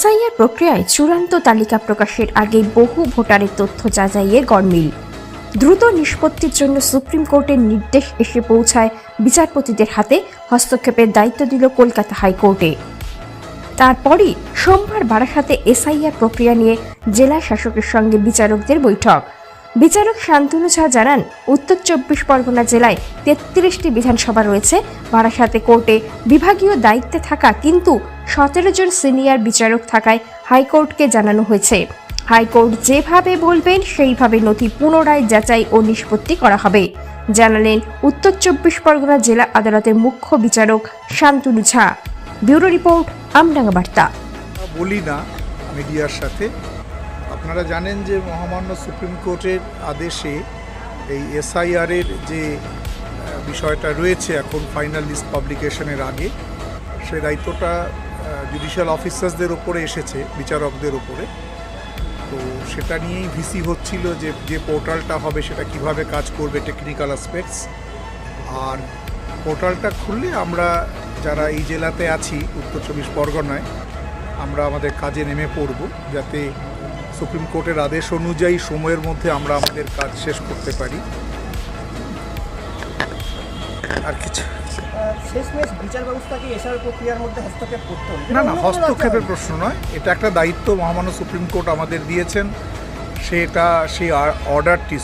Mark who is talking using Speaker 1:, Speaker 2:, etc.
Speaker 1: SIR প্রক্রিয়ায় চূড়ান্ত তালিকা প্রকাশের আগে বহু ভোটারের তথ্য যাচাইয়ে গড়মিল। দ্রুত নিষ্পত্তির জন্য সুপ্রিম কোর্টের নির্দেশ এসে পৌঁছায় বিচারপতিদের হাতে। হস্তক্ষেপের দায়িত্ব দিল কলকাতা হাইকোর্টে। তারপরই সোমবার বারাসাতে এসআইআর প্রক্রিয়া নিয়ে জেলা শাসকের সঙ্গে বিচারকদের বৈঠক। বিচারক শান্তনু ঝা জানান, উত্তর 24 পরগনা জেলায় 33টি বিধানসভা রয়েছে। বারাসাতে কোর্টে বিভাগীয় দায়িত্বে থাকা কিন্তু 17 জন সিনিয়র বিচারক থাকায় হাইকোর্টকে জানানো হয়েছে। হাইকোর্ট যেভাবে বলবেন সেইভাবে নথি পুনরায় যাচাই ও নিষ্পত্তি করা হবে, জানালেন উত্তর 24 পরগনা জেলা আদালতের মুখ্য বিচারক শান্তনু ঝা। ব্যুরো রিপোর্ট, আমডাঙ্গা বার্তা।
Speaker 2: বলি না মিডিয়ার সাথে, আপনারা জানেন যে মহামান্য সুপ্রিম কোর্টের আদেশে এই এসআইআরের যে বিষয়টা রয়েছে এখন ফাইনাল লিস্ট পাবলিকেশনের আগে, সেই দায়িত্বটা জুডিশিয়াল অফিসার্সদের ওপরে এসেছে, বিচারকদের ওপরে। তো সেটা নিয়েই ভিসি হচ্ছিল যে পোর্টালটা হবে সেটা কিভাবে কাজ করবে, টেকনিক্যাল অ্যাসপেক্টস। আর পোর্টালটা খুললে আমরা যারা এই জেলাতে আছি উত্তর 24 পরগনায়, আমরা আমাদের কাজে নেমে পড়ব, যাতে সুপ্রিম কোর্টের আদেশ অনুযায়ী সময়ের মধ্যে আমরা আমাদের কাজ শেষ করতে পারি। আর কিছু
Speaker 3: শেষমেশ বিচার ব্যবস্থা কি এসআর প্রক্রিয়ার মধ্যে হস্তক্ষেপ করতে হবে?
Speaker 2: না, হস্তক্ষেপের প্রশ্ন নয়, এটা একটা দায়িত্ব মহামান্য সুপ্রিম কোর্ট আমাদের দিয়েছেন। সেই অর্ডারটি